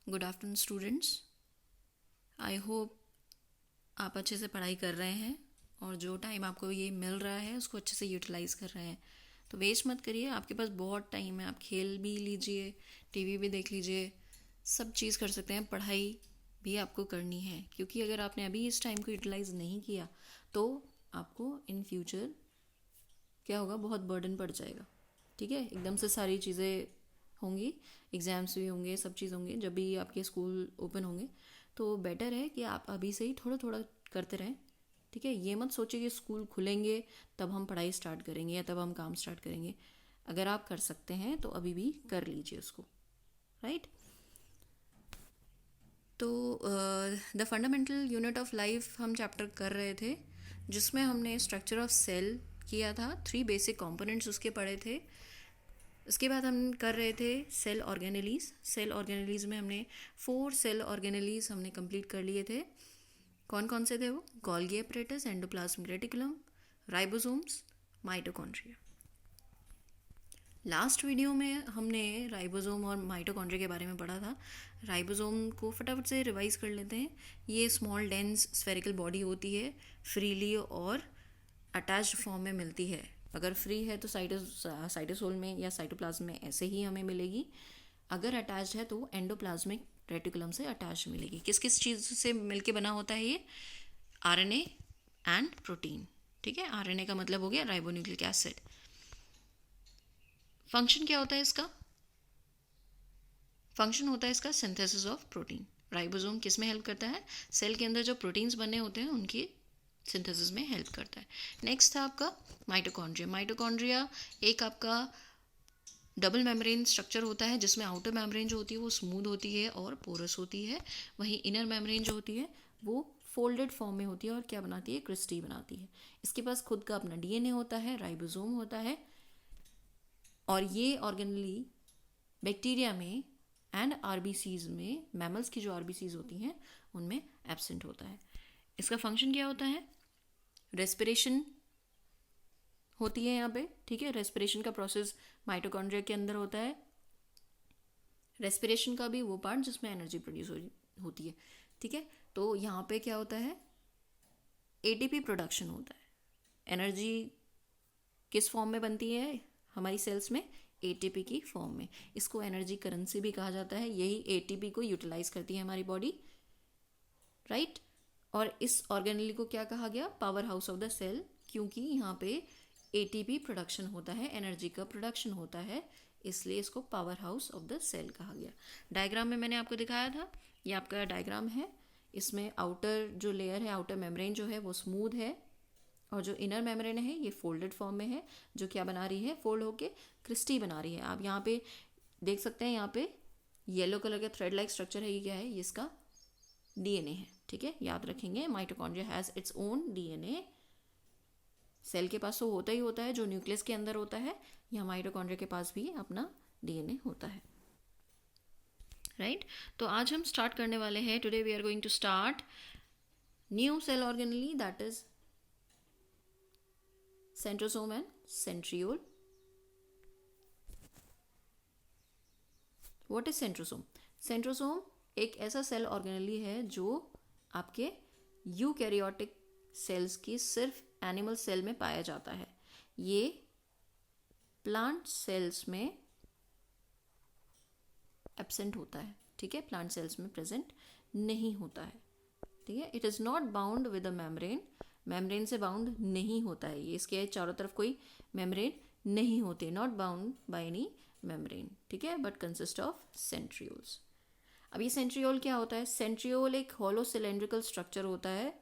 Good afternoon students. I hope आप अच्छे से पढ़ाई कर रहे हैं और जो टाइम आपको ये मिल रहा है उसको अच्छे से यूटिलाइज़ कर रहे हैं। तो वेस्ट मत करिए, आपके पास बहुत टाइम है। आप खेल भी लीजिए, टीवी भी देख लीजिए, सब चीज़ कर सकते हैं। पढ़ाई भी आपको करनी है, क्योंकि अगर आपने अभी इस टाइम को यूटिलाइज़ नहीं किया तो आपको इन फ्यूचर क्या होगा, बहुत बर्डन पड़ जाएगा। ठीक है, एकदम से सारी चीज़ें होंगी, एग्ज़ाम्स भी होंगे, सब चीज़ होंगे जब भी आपके स्कूल ओपन होंगे। तो बेटर है कि आप अभी से ही थोड़ा थोड़ा करते रहें। ठीक है, ये मत सोचिए कि स्कूल खुलेंगे तब हम पढ़ाई स्टार्ट करेंगे या तब हम काम स्टार्ट करेंगे। अगर आप कर सकते हैं तो अभी भी कर लीजिए उसको। राइट। तो the fundamental unit of life हम चैप्टर कर रहे थे, जिसमें हमने स्ट्रक्चर ऑफ सेल किया था। 3 बेसिक कंपोनेंट्स उसके पढ़े थे। उसके बाद हम कर रहे थे सेल ऑर्गेनेलीज। सेल ऑर्गेनेलीज में हमने 4 सेल ऑर्गेनेलीज हमने कंप्लीट कर लिए थे। कौन कौन से थे वो? Golgi apparatus, endoplasmic reticulum, ribosomes, mitochondria. Last video में हमने राइबोसोम और माइटोकॉन्ड्रिया के बारे में पढ़ा था। राइबोसोम को फटाफट से रिवाइज कर लेते हैं। ये स्मॉल डेंस स्फेरिकल बॉडी होती है, फ्रीली और अटैच्ड फॉर्म में मिलती है। अगर फ्री है तो साइटोसोल में या साइटोप्लाज्म में ऐसे ही हमें मिलेगी। अगर अटैच्ड है तो एंडोप्लाज्मिक रेटिकुलम से अटैच मिलेगी। किस किस चीज़ से मिलके बना होता है ये? RNA and protein. ठीक है, आरएनए का मतलब हो गया राइबोन्यूक्लिक एसिड। फंक्शन क्या होता है इसका? फंक्शन होता है इसका सिंथेसिस ऑफ प्रोटीन। राइबोसोम किस में हेल्प करता है? सेल के अंदर जो प्रोटीन्स बने होते हैं उनकी सिंथेसिस में हेल्प करता है। नेक्स्ट था आपका माइटोकॉन्ड्रिया। माइटोकॉन्ड्रिया एक आपका डबल मेम्ब्रेन स्ट्रक्चर होता है, जिसमें आउटर मेम्ब्रेन जो होती है वो स्मूथ होती है और पोरस होती है। वहीं इनर मेम्ब्रेन जो होती है वो फोल्डेड फॉर्म में होती है और क्या बनाती है? क्रिस्टी बनाती है। इसके पास खुद का अपना डीएनए होता है, राइबोसोम होता है। और ये ऑर्गेनली बैक्टीरिया में एंड आरबीसीज में, मैमल्स की जो आरबीसीज होती हैं उनमें एब्सेंट होता है। इसका फंक्शन क्या होता है? रेस्पिरेशन होती है यहाँ पे। ठीक है, रेस्पिरेशन का प्रोसेस माइटोकॉन्ड्रिया के अंदर होता है। रेस्पिरेशन का भी वो पार्ट जिसमें एनर्जी प्रोड्यूस होती है। ठीक है, तो यहाँ पे क्या होता है? एटीपी प्रोडक्शन होता है। एनर्जी किस फॉर्म में बनती है हमारी सेल्स में? एटीपी की फॉर्म में। इसको एनर्जी करेंसी भी कहा जाता है। यही एटीपी को यूटिलाइज करती है हमारी बॉडी। राइट। और इस ऑर्गेनेली को क्या कहा गया? Powerhouse of the cell, क्योंकि यहाँ पे एटीपी प्रोडक्शन होता है, एनर्जी का प्रोडक्शन होता है, इसलिए इसको powerhouse of the cell कहा गया। डायग्राम में मैंने आपको दिखाया था, ये आपका डायग्राम है। इसमें आउटर जो लेयर है, आउटर मेम्ब्रेन जो है वो स्मूथ है, और जो इनर मेम्ब्रेन है ये फोल्डेड फॉर्म में है, जो क्या बना रही है? फोल्ड होके क्रिस्टी बना रही है। आप यहाँ पे देख सकते हैं, यहाँ पे येलो कलर का थ्रेड लाइक स्ट्रक्चर है। ये क्या है? ये इसका डीएनए है। ठीक है, याद रखेंगे, mitochondria has its own DNA. Cell के पास तो होता ही होता है जो न्यूक्लियस के अंदर होता है, या माइटोकॉन्ड्रिया के पास भी अपना डीएनए होता है। राइट। तो आज हम स्टार्ट करने वाले हैं। Today we are going to start new cell organelle, that is centrosome and centriole. What is centrosome? Centrosome एक ऐसा सेल ऑर्गेनेली है जो आपके यूकैरियोटिक सेल्स की सिर्फ एनिमल सेल में पाया जाता है। ये प्लांट सेल्स में एब्सेंट होता है। ठीक है, प्लांट सेल्स में प्रेजेंट नहीं होता है। ठीक है, it is not bound with a membrane. Membrane से बाउंड नहीं होता है ये, इसके चारों तरफ कोई मेम्ब्रेन नहीं होते, not bound by any membrane. ठीक है, बट कंसिस्ट ऑफ सेंट्रियोल्स। अब ये सेंट्रियोल क्या होता है? सेंट्रियोल एक हॉलो सिलेंड्रिकल स्ट्रक्चर होता है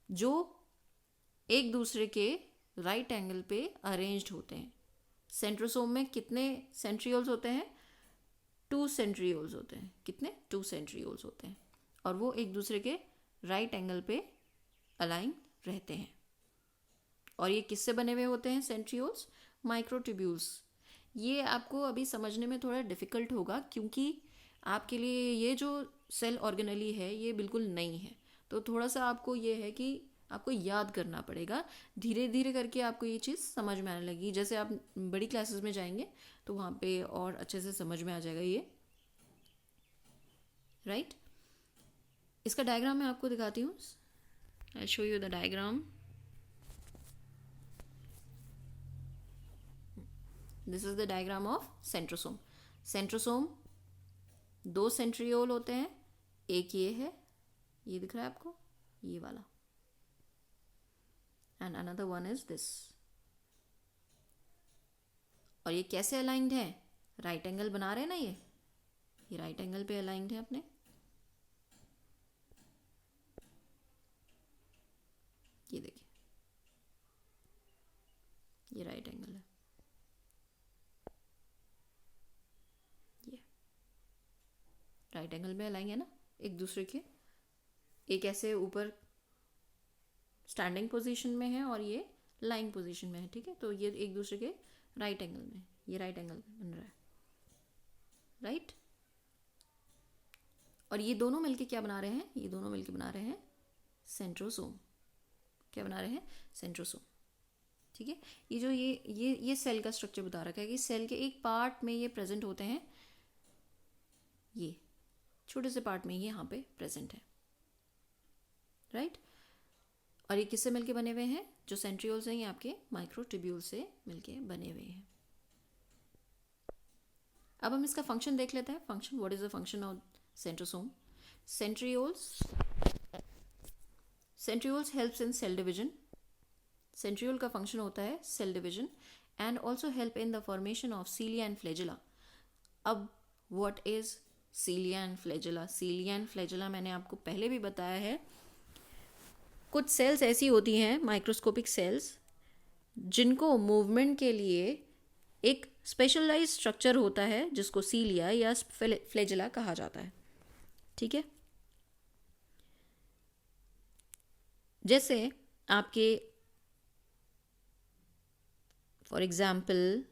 जो एक दूसरे के राइट एंगल पे अरेंज्ड होते हैं। सेंट्रोसोम में कितने सेंट्रियोल्स होते हैं? 2 सेंट्रियोल्स होते हैं। कितने? 2 सेंट्रियोल्स होते हैं, और वो एक दूसरे के राइट एंगल पे अलाइन रहते हैं। और ये किससे बने हुए होते हैं सेंट्रियोल्स? माइक्रोट्यूब्यूल्स। ये आपको अभी समझने में थोड़ा डिफिकल्ट होगा, क्योंकि आपके लिए ये जो सेल ऑर्गेनेली है ये बिल्कुल नई है। तो थोड़ा सा आपको ये है कि आपको याद करना पड़ेगा। धीरे धीरे करके आपको ये चीज़ समझ में आने लगी। जैसे आप बड़ी क्लासेस में जाएंगे तो वहाँ पे और अच्छे से समझ में आ जाएगा ये। राइट। इसका डायग्राम मैं आपको दिखाती हूँ, I show you the diagram. This is the diagram of centrosome. Centrosome 2 centriole होते हैं, एक ये है, ये दिख रहा है आपको, ये वाला, and another one is this. और ये कैसे अलाइंड है, राइट एंगल बना रहे हैं ना, ये राइट एंगल पे अलाइंड है अपने। ये देखिए, ये राइट एंगल है, ये राइट एंगल में अलाइन है ना एक दूसरे के। एक ऐसे ऊपर स्टैंडिंग पोजीशन में है और ये लाइंग पोजीशन में है, ठीक है। तो ये एक दूसरे के राइट एंगल में, ये राइट एंगल बन रहा है, राइट। और ये दोनों मिलके क्या बना रहे हैं, ये दोनों मिलके बना रहे हैं सेंट्रोसोम। क्या बना रहे हैं, सेंट्रोसोम, ठीक है। ये जो ये सेल का स्ट्रक्चर बता रखा है कि सेल के एक पार्ट में ये प्रेजेंट होते हैं, ये छोटे से पार्ट में ये यहाँ पे प्रेजेंट है, राइट। और ये किससे मिलके बने हुए हैं, जो सेंट्रियोल्स हैं ये आपके माइक्रोट्यूब्यूल से मिलके बने हुए हैं। अब हम इसका फंक्शन देख लेते हैं। Function, what is the function of centrosome. Centrioles helps in cell division. Centriole का फंक्शन होता है cell division and also help in the formation of cilia and flagella. अब what is cilia and flagella. Cilia and flagella मैंने आपको पहले भी बताया है। कुछ सेल्स ऐसी होती हैं, माइक्रोस्कोपिक सेल्स, जिनको मूवमेंट के लिए एक स्पेशलाइज स्ट्रक्चर होता है जिसको सीलिया या फ्लैजेला कहा जाता है, ठीक है। जैसे आपके फॉर एग्जाम्पल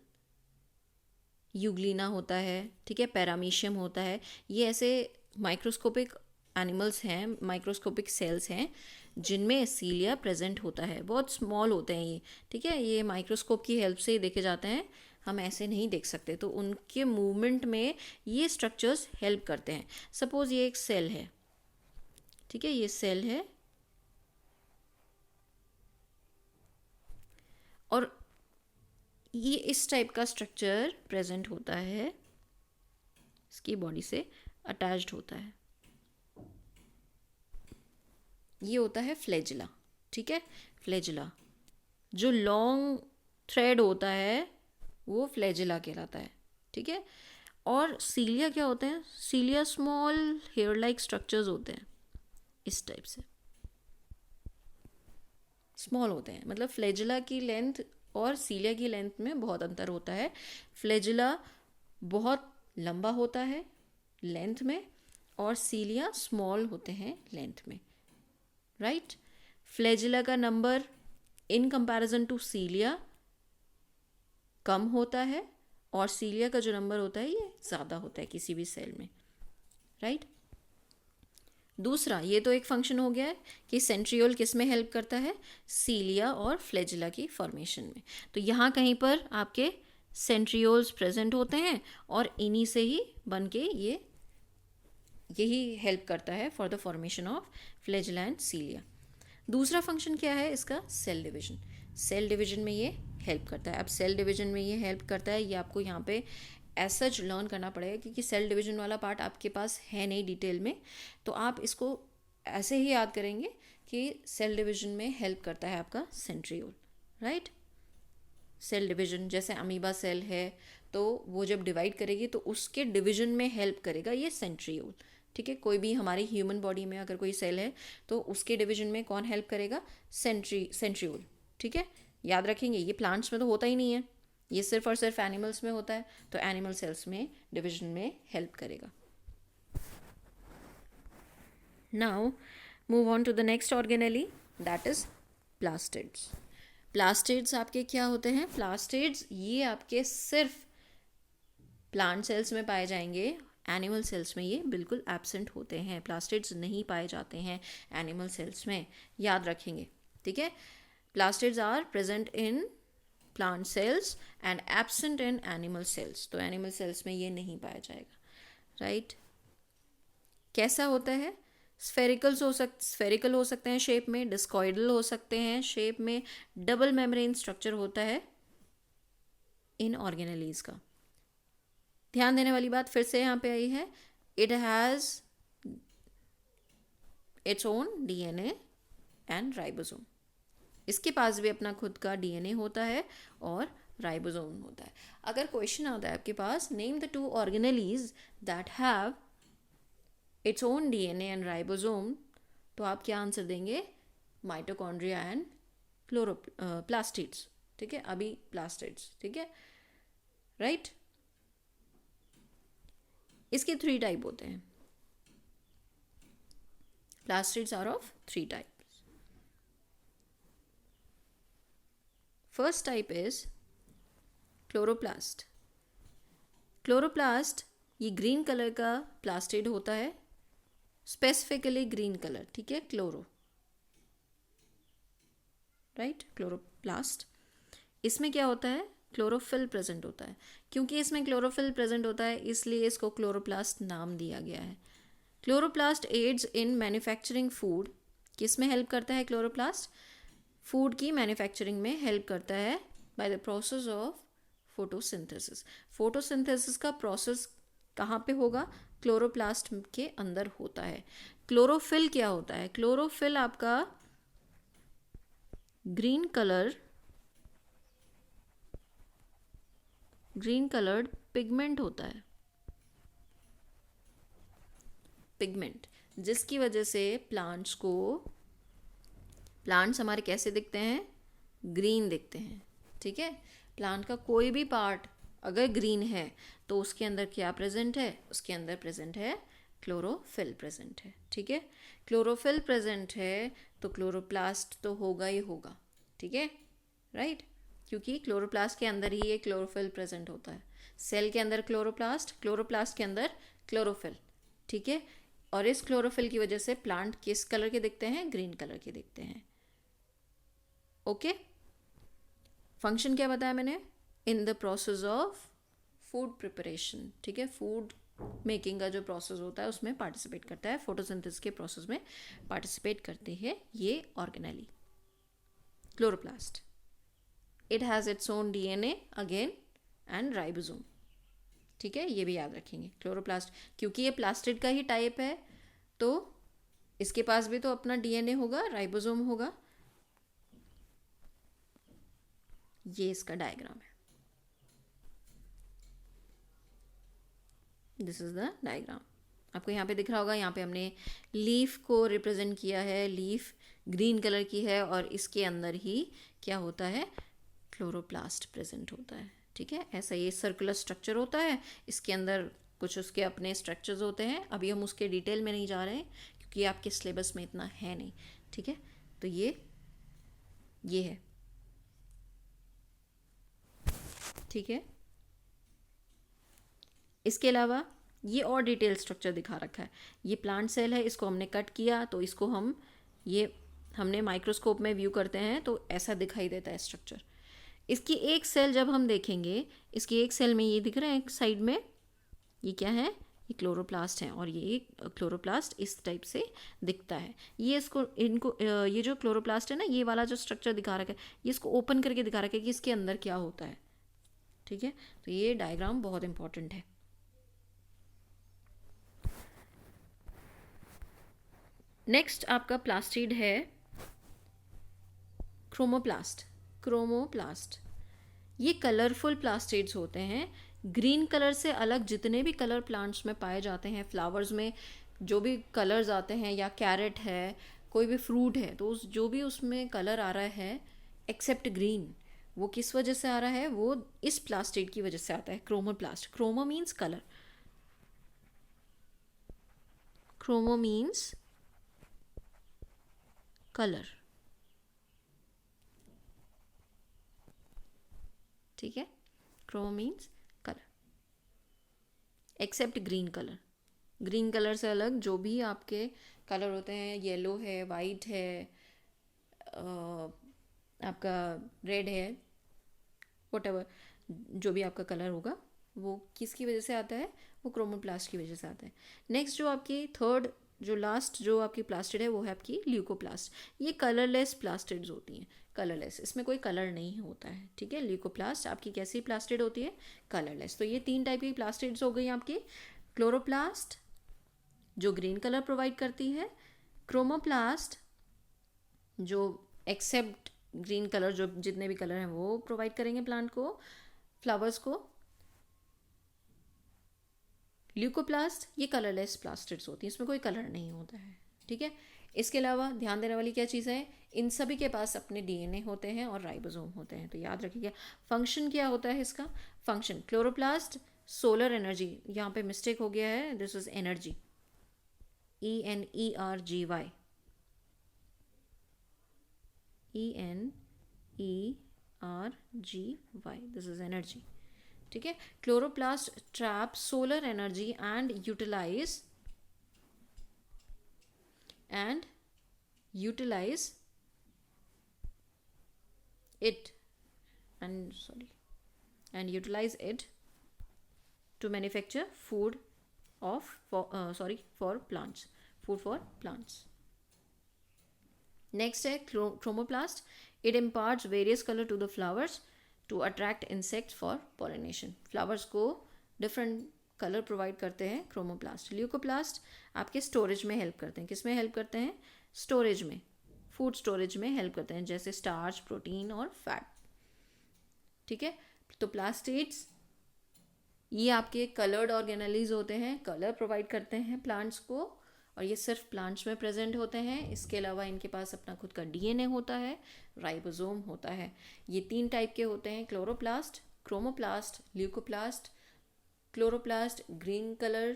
यूग्लिना होता है, ठीक है, पैरामीशियम होता है। ये ऐसे माइक्रोस्कोपिक एनिमल्स हैं, माइक्रोस्कोपिक सेल्स हैं जिनमें सीलिया प्रेजेंट होता है। बहुत स्मॉल होते हैं ये, ठीक है। ये माइक्रोस्कोप की हेल्प से ही देखे जाते हैं, हम ऐसे नहीं देख सकते। तो उनके मूवमेंट में ये स्ट्रक्चर्स हेल्प करते हैं। सपोज ये एक सेल है, ठीक है, ये सेल है और ये इस टाइप का स्ट्रक्चर प्रेजेंट होता है, इसकी बॉडी से अटैच्ड होता है। ये होता है फ्लैजिला, ठीक है। फ्लैजिला जो लॉन्ग थ्रेड होता है वो फ्लैजिला कहलाता है, ठीक है। और सीलिया क्या होते हैं, सीलिया स्मॉल हेयर लाइक स्ट्रक्चर्स होते हैं, इस टाइप से स्मॉल होते हैं। मतलब फ्लैजिला की लेंथ और सीलिया की लेंथ में बहुत अंतर होता है। फ्लैजिला बहुत लंबा होता है लेंथ में और सीलिया स्मॉल होते हैं लेंथ में, राइट। फ्लैजिला का नंबर इन कंपैरिजन टू सीलिया कम होता है और सीलिया का जो नंबर होता है ये ज़्यादा होता है किसी भी सेल में, राइट। दूसरा, ये तो एक फंक्शन हो गया है कि सेंट्रियोल किस में हेल्प करता है, सीलिया और फ्लैजिला की फॉर्मेशन में। तो यहाँ कहीं पर आपके सेंट्रियोल्स प्रेजेंट होते हैं और इन्हीं से ही बन के यही हेल्प करता है for the formation of flagella and cilia. दूसरा फंक्शन क्या है इसका, सेल डिवीजन। सेल डिवीजन में ये हेल्प करता है। अब सेल डिवीजन में ये हेल्प करता है, ये आपको यहाँ पे ऐसा लर्न करना पड़ेगा क्योंकि सेल डिवीजन वाला पार्ट आपके पास है नहीं डिटेल में। तो आप इसको ऐसे ही याद करेंगे कि सेल डिवीजन में हेल्प करता है आपका सेंट्रियोल, राइट। सेल डिवीजन जैसे अमीबा सेल है तो वो जब डिवाइड करेगी तो उसके डिवीजन में हेल्प करेगा ये सेंट्रियोल, ठीक है। कोई भी हमारी ह्यूमन बॉडी में अगर कोई सेल है तो उसके डिवीजन में कौन हेल्प करेगा, सेंट्रियोल, ठीक है। याद रखेंगे, ये प्लांट्स में तो होता ही नहीं है, ये सिर्फ और सिर्फ एनिमल्स में होता है। तो एनिमल सेल्स में डिवीजन में हेल्प करेगा। Now move on to the next organelle, that is plastids. Plastids आपके क्या होते हैं, प्लास्टिड्स ये आपके सिर्फ प्लांट सेल्स में पाए जाएंगे, एनिमल सेल्स में ये बिल्कुल एब्सेंट होते हैं। प्लास्टिड्स नहीं पाए जाते हैं एनिमल सेल्स में, याद रखेंगे, ठीक है। Plastids are present in plant cells and absent in animal cells. तो एनिमल सेल्स में ये नहीं पाया जाएगा, राइट। कैसा होता है? स्फेरिकल हो सकते हैं शेप में, डिस्कॉइडल हो सकते हैं शेप में, डबल मेम्ब्रेन स्ट्रक्चर होता है इन ऑर्गेनेलीज का। ध्यान देने वाली बात फिर से यहाँ पे आई है, it has its own DNA and ribosome. इसके पास भी अपना खुद का डीएनए होता है और राइबोसोम होता है। अगर क्वेश्चन आता है आपके पास, name the two organelles that have its own DNA and ribosome, तो आप क्या आंसर देंगे? Mitochondria and plastids. ठीक है, अभी प्लास्टिड्स। ठीक है, राइट। इसके 3 टाइप होते हैं। Plastids are of 3 types. First type is chloroplast. Chloroplast ये ग्रीन कलर का प्लास्टिड होता है, स्पेसिफिकली ग्रीन कलर। ठीक है, क्लोरो, राइट, क्लोरोप्लास्ट। इसमें क्या होता है? क्लोरोफिल प्रेजेंट होता है। क्योंकि इसमें क्लोरोफिल प्रेजेंट होता है इसलिए इसको क्लोरोप्लास्ट नाम दिया गया है। Chloroplast aids in manufacturing food. किस में हेल्प करता है क्लोरोप्लास्ट? फूड की मैन्युफैक्चरिंग में हेल्प करता है by the process of photosynthesis. Photosynthesis का प्रोसेस कहाँ पे होगा? क्लोरोप्लास्ट के अंदर होता है। क्लोरोफिल क्या होता है? क्लोरोफिल आपका ग्रीन कलर्ड पिगमेंट होता है, पिगमेंट, जिसकी वजह से प्लांट्स हमारे कैसे दिखते हैं? ग्रीन दिखते हैं। ठीक है, प्लांट का कोई भी पार्ट अगर ग्रीन है तो उसके अंदर क्या प्रेजेंट है? उसके अंदर प्रेजेंट है क्लोरोफिल प्रेजेंट है। ठीक है, क्लोरोफिल प्रेजेंट है तो क्लोरोप्लास्ट तो होगा ही होगा। ठीक है, राइट, क्योंकि क्लोरोप्लास्ट के अंदर ही ये क्लोरोफिल प्रेजेंट होता है। सेल के अंदर क्लोरोप्लास्ट के अंदर क्लोरोफिल। ठीक है, और इस क्लोरोफिल की वजह से प्लांट किस कलर के दिखते हैं? ग्रीन कलर के दिखते हैं। ओके, फंक्शन क्या बताया मैंने? In the process of food preparation. ठीक है, फूड मेकिंग का जो प्रोसेस होता है उसमें पार्टिसिपेट करता है, फोटोसिंथेसिस के प्रोसेस में पार्टिसिपेट करती है ये organelle, chloroplast. It has its own DNA again and ribosome. ठीक है, ये भी याद रखेंगे। क्लोरोप्लास्ट क्योंकि ये प्लास्टिड का ही टाइप है तो इसके पास भी तो अपना डीएनए होगा, राइबोसोम होगा। ये इसका डायग्राम है, दिस इज द डायग्राम। आपको यहाँ पे दिख रहा होगा, यहाँ पे हमने लीफ को रिप्रेजेंट किया है। लीफ ग्रीन कलर की है और इसके अंदर ही क्या होता है? क्लोरोप्लास्ट प्रेजेंट होता है। ठीक है, ऐसा ये सर्कुलर स्ट्रक्चर होता है, इसके अंदर कुछ उसके अपने स्ट्रक्चर्स होते हैं। अभी हम उसके डिटेल में नहीं जा रहे हैं क्योंकि आपके सिलेबस में इतना है नहीं। ठीक है, तो ये है। ठीक है, इसके अलावा ये और डिटेल स्ट्रक्चर दिखा रखा है। ये प्लांट सेल है, इसको हमने कट किया तो इसको हमने माइक्रोस्कोप में व्यू करते हैं तो ऐसा दिखाई देता है स्ट्रक्चर। इसकी एक सेल जब हम देखेंगे, इसकी एक सेल में ये दिख रहा है एक साइड में, ये क्या है? ये क्लोरोप्लास्ट है और ये क्लोरोप्लास्ट इस टाइप से दिखता है। ये जो क्लोरोप्लास्ट है ना, ये वाला जो स्ट्रक्चर दिखा रखा है, ये इसको ओपन करके दिखा रखा है कि इसके अंदर क्या होता है। ठीक है, तो ये डायग्राम बहुत इंपॉर्टेंट है। नेक्स्ट आपका प्लास्टिड है क्रोमोप्लास्ट। ये कलरफुल प्लास्टिड्स होते हैं। ग्रीन कलर से अलग जितने भी कलर प्लांट्स में पाए जाते हैं, फ्लावर्स में जो भी कलर्स आते हैं, या कैरेट है, कोई भी फ्रूट है, तो जो भी उसमें कलर आ रहा है एक्सेप्ट ग्रीन, वो किस वजह से आ रहा है? वो इस प्लास्टिड की वजह से आता है, chromoplast. Chromo means colour, chromo means colour. ठीक है, chromo means colour except green colour. Green colour से अलग जो भी आपके कलर होते हैं, येलो है, वाइट है, आपका रेड है, व्हाटएवर जो भी आपका कलर होगा, वो किसकी वजह से आता है? वो क्रोमोप्लास्ट की वजह से आता है। नेक्स्ट जो आपकी थर्ड जो लास्ट जो आपकी प्लास्टिड है वो है आपकी ल्यूकोप्लास्ट। ये कलरलेस प्लास्टिड्स होती हैं, कलरलेस, इसमें कोई कलर नहीं होता है, ठीक है। ल्यूकोप्लास्ट आपकी कैसी प्लास्टिड होती है, कलरलेस। तो ये 3 टाइप की प्लास्टिड्स हो गई आपकी, क्लोरोप्लास्ट जो ग्रीन कलर प्रोवाइड करती है, क्रोमोप्लास्ट जो एक्सेप्ट ग्रीन कलर, जो जितने भी कलर हैं वो प्रोवाइड करेंगे प्लांट को, फ्लावर्स को। ल्यूकोप्लास्ट ये कलरलेस प्लास्टिड्स होती हैं, इसमें कोई कलर नहीं होता है, ठीक है। इसके अलावा ध्यान देने वाली क्या चीज़ है, इन सभी के पास अपने डीएनए होते हैं और राइबोसोम होते हैं। तो याद रखिएगा फंक्शन क्या होता है इसका। फंक्शन क्लोरोप्लास्ट सोलर एनर्जी, यहाँ पे मिस्टेक हो गया है, this is energy, ENERGY, ENERGY, this is energy, ठीक है। Chloroplast trap solar energy and utilize it and utilize it to manufacture food for plants, food for plants. Next है chromoplast. It imparts various color to the flowers to attract insects for pollination. Flowers को different colour provide करते हैं chromoplast. Leucoplast आपके storage में help करते हैं, किस में हेल्प करते हैं, स्टोरेज में, फूड स्टोरेज में हेल्प करते हैं, जैसे स्टार्च, प्रोटीन और फैट, ठीक है। तो प्लास्टिड्स ये आपके कलर्ड ऑर्गेनेलीज होते हैं, कलर प्रोवाइड करते हैं प्लांट्स को, और ये सिर्फ प्लांट्स में प्रेजेंट होते हैं। इसके अलावा इनके पास अपना खुद का डीएनए होता है, राइबोसोम होता है। ये 3 टाइप के होते हैं, chloroplast, chromoplast, leucoplast. Chloroplast green colour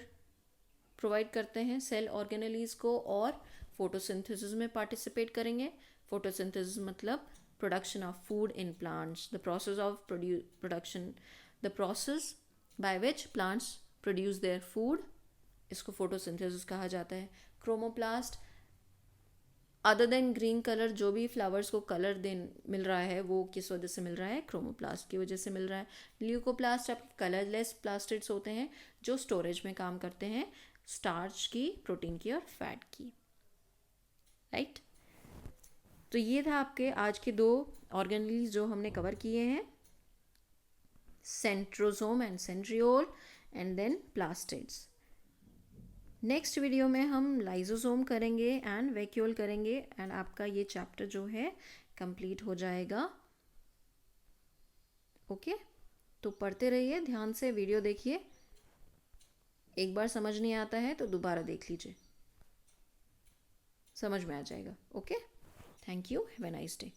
provide करते हैं सेल ऑर्गेनेलीज को और फोटोसिंथेसिस में पार्टिसिपेट करेंगे। फोटोसिंथेसिस मतलब production of food in plants, the process of production, the process by which plants produce their food, इसको फोटोसिंथेसिस कहा जाता है। Chromoplast other than green colour, जो भी फ्लावर्स को कलर मिल रहा है वो किस वजह से मिल रहा है, क्रोमोप्लास्ट की वजह से मिल रहा है। ल्यूकोप्लास्ट आपके कलरलेस प्लास्टिड्स होते हैं जो स्टोरेज में काम करते हैं, स्टार्च की, प्रोटीन की और फैट की, राइट। तो ये था आपके आज के 2 ऑर्गेनेल्स जो हमने कवर किए हैं, centrosome and centriole and then plastids. Next video में हम लाइजोसोम करेंगे एंड वैक्यूल करेंगे एंड आपका ये चैप्टर जो है कंप्लीट हो जाएगा। ओके, तो पढ़ते रहिए, ध्यान से वीडियो देखिए, एक बार समझ नहीं आता है तो दोबारा देख लीजिए, समझ में आ जाएगा। Okay, thank you, have a nice day.